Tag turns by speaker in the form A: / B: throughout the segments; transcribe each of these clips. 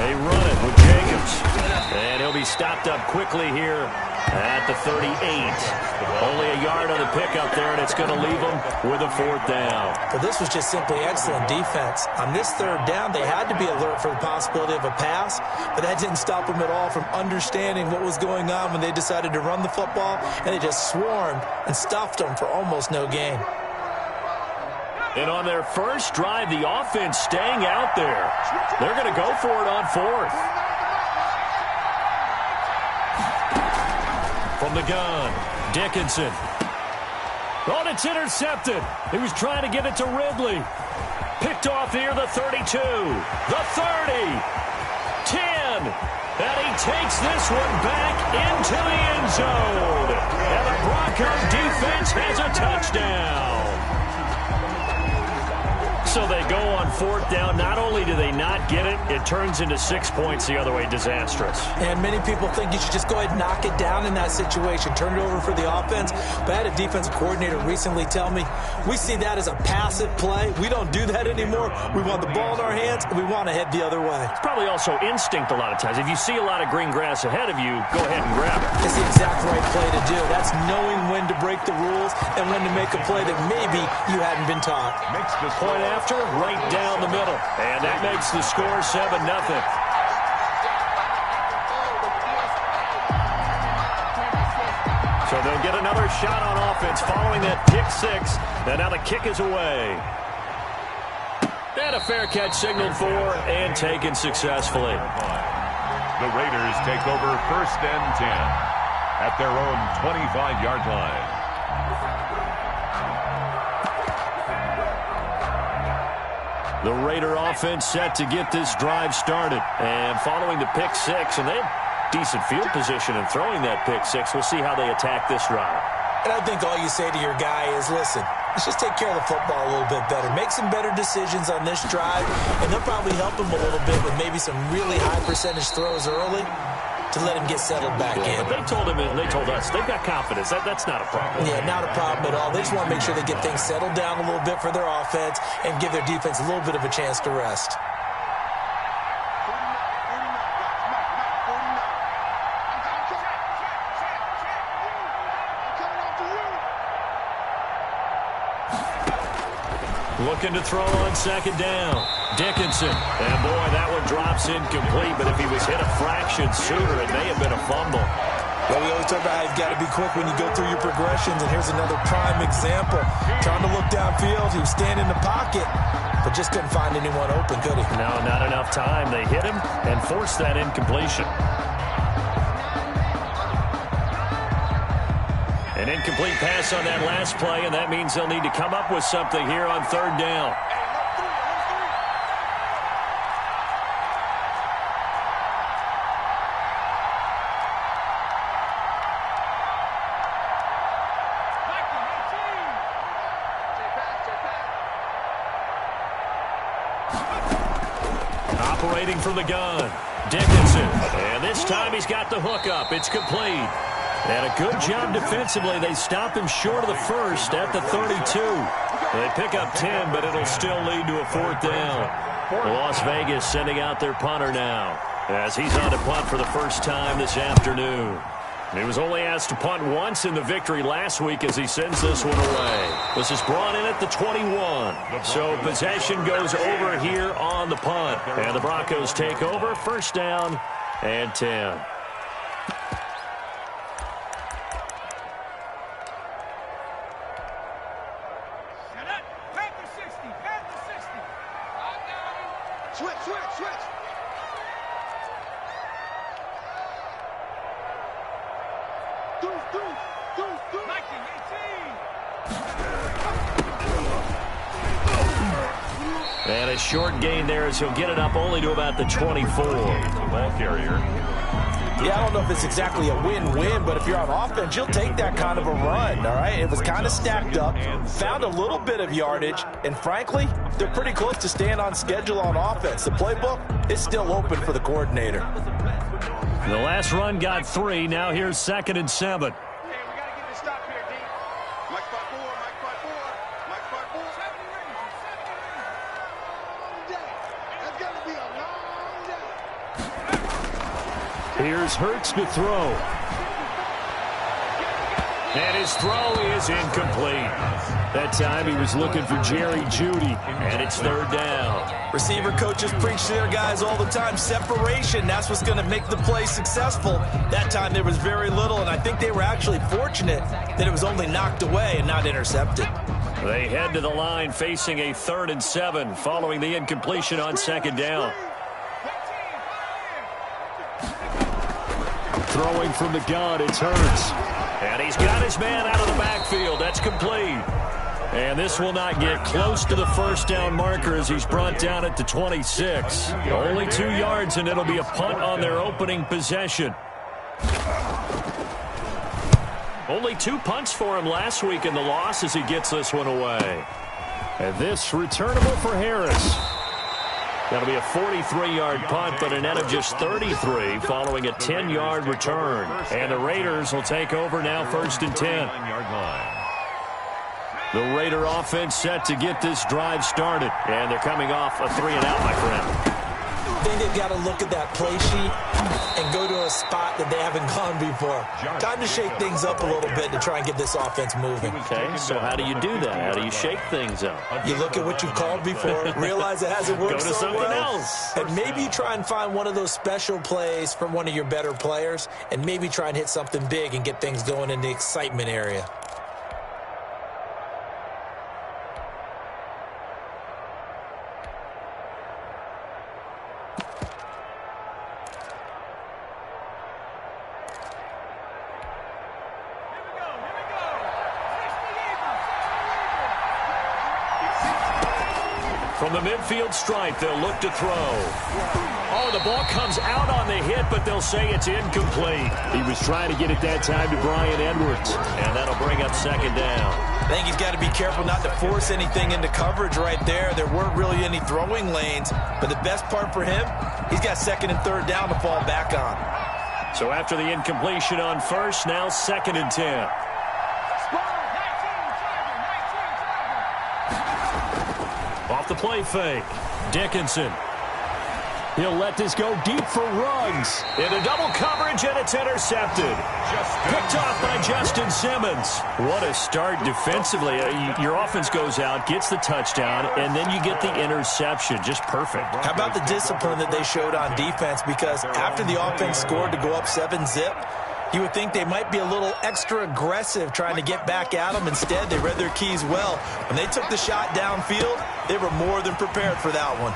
A: They run it with Jacobs. And he'll be stopped up quickly here at the 38. Only a yard on the pickup there, and it's going to leave them with a 4th down.
B: But this was just simply excellent defense. On this 3rd down, they had to be alert for the possibility of a pass, but that didn't stop them at all from understanding what was going on when they decided to run the football, and they just swarmed and stuffed them for almost no gain.
A: And on their first drive, the offense staying out there. They're going to go for it on 4th. From the gun, Dickinson. Oh, it's intercepted. He was trying to get it to Ridley. Picked off near the 32, the 30, 10. And he takes this one back into the end zone. And the Broncos defense has a touchdown. So they go on 4th down. Not only do they not get it, it turns into 6 points the other way. Disastrous.
B: And many people think you should just go ahead and knock it down in that situation. Turn it over for the offense. But I had a defensive coordinator recently tell me, we see that as a passive play. We don't do that anymore. We want the ball in our hands, and we want to head the other way.
A: It's probably also instinct a lot of times. If you see a lot of green grass ahead of you, go ahead and grab it.
B: It's the exact right play to do. That's knowing when to break the rules and when to make a play that maybe you hadn't been taught.
A: Makes the point after, right down the middle. And that makes the score 7-0. So they'll get another shot on offense following that pick 6. And now the kick is away. And a fair catch signaled for and taken successfully.
C: The Raiders take over 1st and 10 at their own 25-yard line.
A: The Raider offense set to get this drive started. And following the pick 6, and they have decent field position in throwing that pick 6. We'll see how they attack this drive.
B: And I think all you say to your guy is, listen, let's just take care of the football a little bit better. Make some better decisions on this drive, and they'll probably help him a little bit with maybe some really high percentage throws early to let him get settled back in.
A: But they told him, and they told us, they've got confidence. That's not a problem.
B: Yeah, not a problem at all. They just want to make sure they get things settled down a little bit for their offense and give their defense a little bit of a chance to rest.
A: Looking to throw on 2nd down. Dickinson. And boy, that one drops incomplete, but if he was hit a fraction sooner, it may have been a fumble.
B: Well, we always talk about how you've got to be quick when you go through your progressions, and here's another prime example. Trying to look downfield, he was standing in the pocket, but just couldn't find anyone open, could he?
A: No, not enough time. They hit him and forced that incompletion. An incomplete pass on that last play, and that means they'll need to come up with something here on 3rd down. Operating from the gun, Dickinson. And this time he's got the hook up. It's complete. And a good job defensively. They stop him short of the 1st at the 32. They pick up 10, but it'll still lead to a 4th down. Las Vegas sending out their punter now as he's on to punt for the first time this afternoon. He was only asked to punt once in the victory last week as he sends this one away. This is brought in at the 21. So possession goes over here on the punt. And the Broncos take over, 1st down and 10. And a short gain there as he'll get it up only to about the 24.
C: Ball carrier.
B: Yeah, I don't know if it's exactly a win-win, but if you're on offense, you'll take that kind of a run, all right? It was kind of stacked up, found a little bit of yardage, and frankly, they're pretty close to staying on schedule on offense. The playbook is still open for the coordinator.
A: The last run got 3. Now here's 2nd and 7. Here's Hurts to throw. And his throw is incomplete. That time he was looking for Jerry Jeudy, and it's third down.
B: Receiver coaches preach to their guys all the time. Separation, that's what's going to make the play successful. That time there was very little, and I think they were actually fortunate that it was only knocked away and not intercepted.
A: They head to the line facing a 3rd and 7 following the incompletion on second down. Throwing from the gun, it's Hurts. And he's got his man out of the backfield. That's complete. And this will not get close to the first down marker as he's brought down at the 26. Only 2 yards, and it'll be a punt on their opening possession. Only 2 punts for him last week in the loss as he gets this one away. And this returnable for Harris. That'll be a 43-yard punt, but a net of just 33 following a 10-yard return. And the Raiders will take over now 1st and 10. The Raider offense set to get this drive started. And they're coming off a 3-and-out, my friend.
B: I think they've got to look at that play sheet and go to a spot that they haven't gone before. Time to shake things up a little bit to try and get this offense moving.
A: Okay, so how do you do that? How do you shake things up?
B: You look at what you've called before, realize it hasn't worked
A: Go to
B: so
A: something
B: well,
A: else.
B: and maybe you try and find one of those special plays from one of your better players, and maybe try and hit something big and get things going in the excitement area.
A: From the midfield stripe, they'll look to throw. Oh, the ball comes out on the hit, but they'll say it's incomplete. He was trying to get it that time to Bryan Edwards, and that'll bring up second down.
B: I think he's got to be careful not to force anything into coverage right there. There weren't really any throwing lanes, but the best part for him, he's got 2nd and 3rd down to fall back on.
A: So after the incompletion on first, now 2nd and 10. Off the play fake, Dickinson. He'll let this go deep for Ruggs. Into double coverage, and it's intercepted. Picked off by Justin Simmons. What a start defensively. Your offense goes out, gets the touchdown, and then you get the interception. Just perfect.
B: How about the discipline that they showed on defense? Because after the offense scored to go up 7-zip, you would think they might be a little extra aggressive trying to get back at them. Instead, they read their keys well. When they took the shot downfield, they were more than prepared for that one.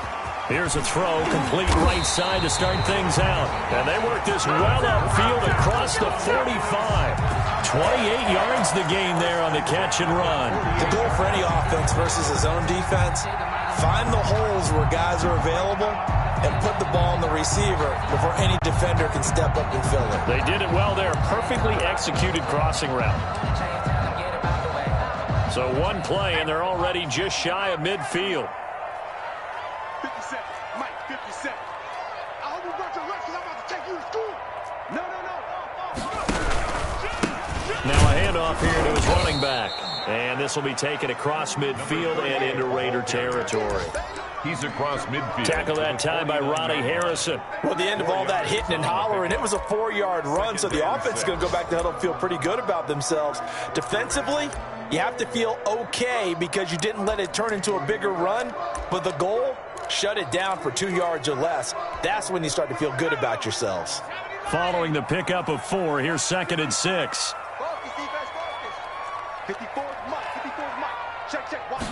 A: Here's a throw, complete right side to start things out. And they work this well upfield across the 45. 28 yards the gain there on the catch and run.
B: The goal for any offense versus his own defense, find the holes where guys are available and put the ball on the receiver before any defender can step up and fill it.
A: They did it well there. Perfectly executed crossing route. So one play, and they're already just shy of midfield.
D: 50 seconds. Mike, 50 seconds. I hope you brought your lunch because I'm about to take you to school. No.
A: Now a handoff here to his running back. And this will be taken across midfield and into Raider territory.
C: He's across midfield.
A: Tackle that time by Ronnie Harrison.
B: Well, at the end of all that hitting and hollering, it was a 4-yard run, so the offense is going to go back to huddle and feel pretty good about themselves. Defensively, you have to feel okay because you didn't let it turn into a bigger run, but the goal, shut it down for 2 yards or less. That's when you start to feel good about yourselves.
A: Following the pickup of 4, here's 2nd and 6.
D: Focus, defense, focus. 54 is Mike. 54 is Mike. Check. Watch.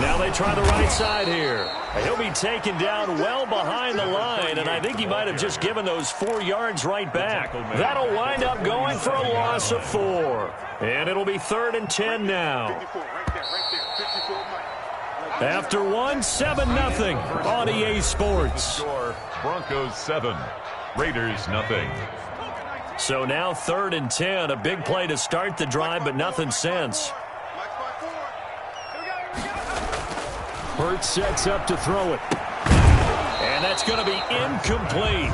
A: Now they try the right side here. He'll be taken down well behind the line, and I think he might have just given those 4 yards right back. That'll wind up going for a loss of 4. And it'll be 3rd and 10 now.
D: 54, right there. 54 Mike.
A: After 1, 7-0 on EA Sports.
C: Broncos 7, Raiders nothing.
A: So now 3rd and 10, a big play to start the drive, but nothing since. Hurts sets up to throw it. And that's going to be incomplete.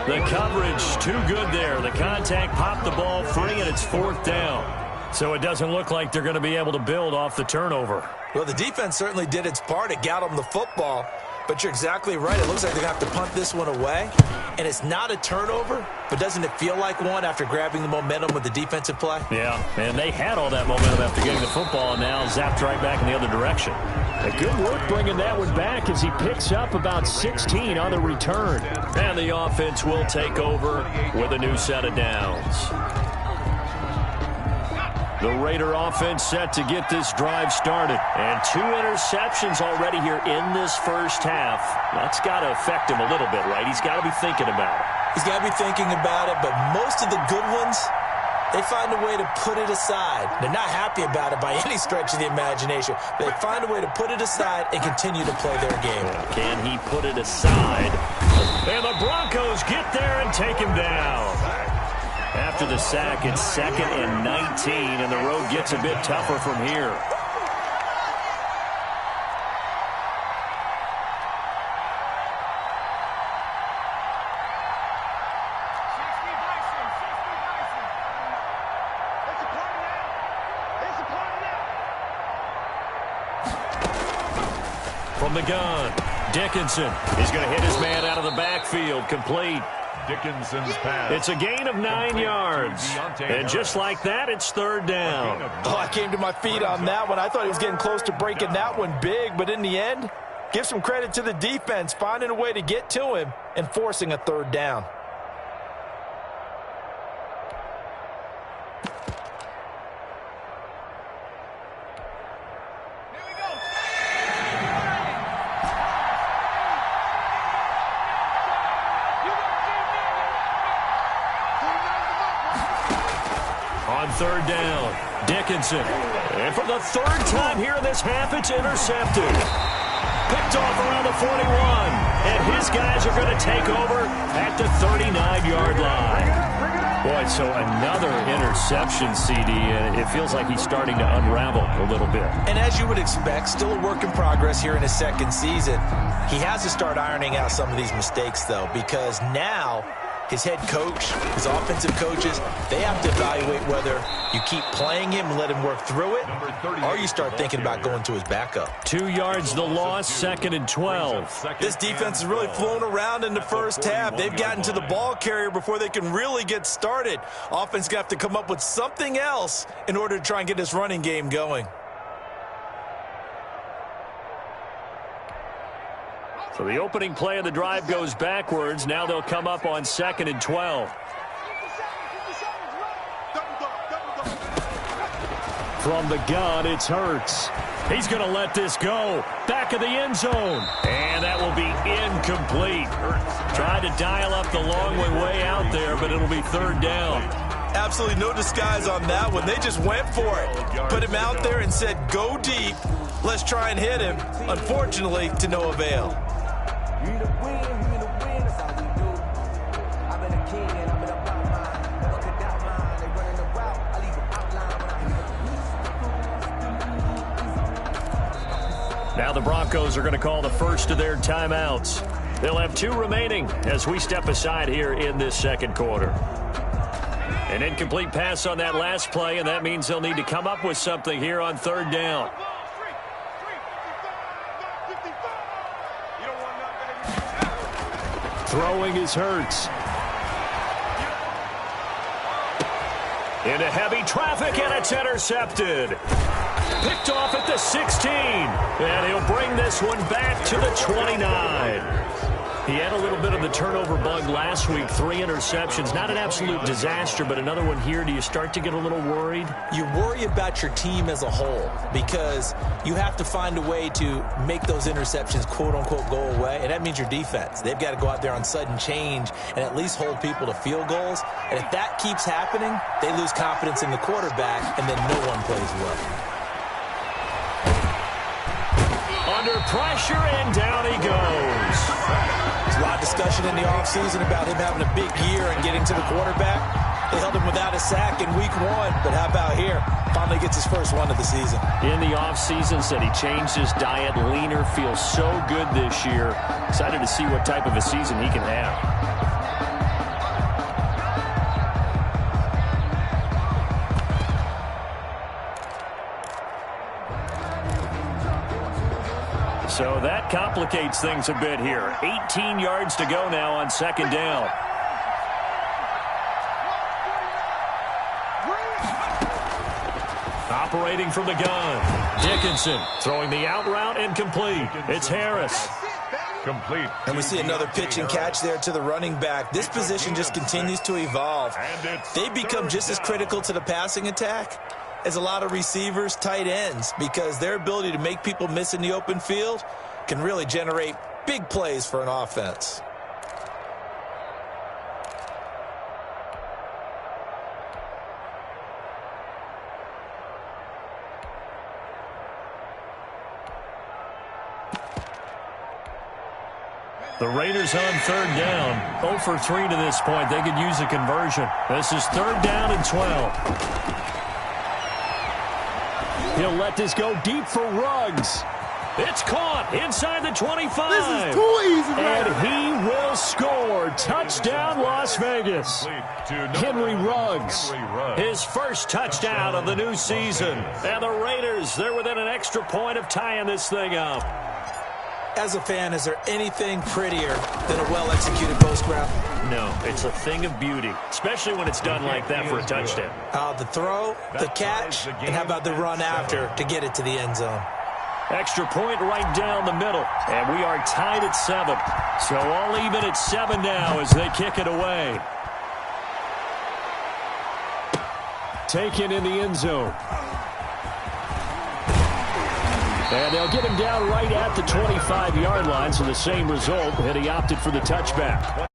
A: The coverage too good there. The contact popped the ball free, and it's 4th down. So it doesn't look like they're going to be able to build off the turnover.
B: Well, the defense certainly did its part. It got them the football. But you're exactly right. It looks like they're going to have to punt this one away. And it's not a turnover, but doesn't it feel like one after grabbing the momentum with the defensive play?
A: Yeah, and they had all that momentum after getting the football, and now zapped right back in the other direction. A good work bringing that one back as he picks up about 16 on the return. And the offense will take over with a new set of downs. The Raider offense set to get this drive started. And 2 interceptions already here in this first half. That's got to affect him a little bit, right? He's got to be thinking about it.
B: He's got to be thinking about it, but most of the good ones, they find a way to put it aside. They're not happy about it by any stretch of the imagination. They find a way to put it aside and continue to play their game.
A: Can he put it aside? And the Broncos get there and take him down. After the sack, it's 2nd and 19, and the road gets a bit tougher from here. From the gun, Dickinson is going to hit his man out of the backfield, complete.
C: Dickinson's pass.
A: It's a gain of 9 yards. And just like that, it's 3rd down.
B: Oh, I came to my feet on that one. I thought he was getting close to breaking that one big, but in the end, give some credit to the defense, finding a way to get to him and forcing a 3rd down.
A: On 3rd down, Dickinson. And for the 3rd time here in this half, it's intercepted. Picked off around the 41. And his guys are going to take over at the 39-yard line. Boy, so another interception, CD, and it feels like he's starting to unravel a little bit.
B: And as you would expect, still a work in progress here in his 2nd season. He has to start ironing out some of these mistakes, though, because now his head coach, his offensive coaches, they have to evaluate whether you keep playing him and let him work through it, or you start thinking about going to his backup.
A: 2 yards the loss, 2nd and 12.
B: This defense has really flown around in the first half. They've gotten to the ball carrier before they can really get started. Offense going to have to come up with something else in order to try and get this running game going.
A: So the opening play of the drive goes backwards. Now they'll come up on 2nd and 12. From the gun, it's Hurts. He's going to let this go. Back of the end zone. And that will be incomplete. Tried to dial up the long way out there, but it'll be 3rd down.
B: Absolutely no disguise on that one. They just went for it. Put him out there and said, go deep. Let's try and hit him. Unfortunately, to no avail.
A: Now the Broncos are going to call the first of their timeouts. They'll have 2 remaining as we step aside here in this 2nd quarter. An incomplete pass on that last play, and that means they'll need to come up with something here on 3rd down. Throwing is Hurts. Into heavy traffic, and it's intercepted. Picked off at the 16. And he'll bring this one back to the 29. He had a little bit of the turnover bug last week. 3 interceptions. Not an absolute disaster, but another one here. Do you start to get a little worried?
B: You worry about your team as a whole because you have to find a way to make those interceptions, quote-unquote, go away, and that means your defense. They've got to go out there on sudden change and at least hold people to field goals. And if that keeps happening, they lose confidence in the quarterback, and then no one plays well.
A: Under pressure, and down he goes.
B: There's a lot of discussion in the offseason about him having a big year and getting to the quarterback. They held him without a sack in week 1, but how about here? Finally gets his first one of the season.
A: In the offseason, said he changed his diet, leaner, feels so good this year. Excited to see what type of a season he can have. So that complicates things a bit here. 18 yards to go now on second down. Operating from the gun. Dickinson throwing the out route incomplete. It's Harris.
C: Complete.
B: And we see another pitch and catch there to the running back. This position just continues to evolve. They become just as critical to the passing attack as a lot of receivers, tight ends, because their ability to make people miss in the open field can really generate big plays for an offense.
A: The Raiders on third down. 0 for 3 to this point. They could use a conversion. This is third down and 12. He'll let this go deep for Ruggs. It's caught inside the 25.
D: This is too easy, man.
A: And he will score. Touchdown, Las Vegas. Henry Ruggs. His first touchdown of the new season. And the Raiders, they're within an extra point of tying this thing up.
B: As a fan, is there anything prettier than a well-executed post route?
A: No, it's a thing of beauty, especially when it's done like that for a touchdown.
B: The throw, the catch, and how about the run after to get it to the end zone?
A: Extra point right down the middle, and we are tied at 7. So all even at 7 now as they kick it away. Taken in the end zone. And they'll get him down right at the 25-yard line, so the same result, and he opted for the touchback.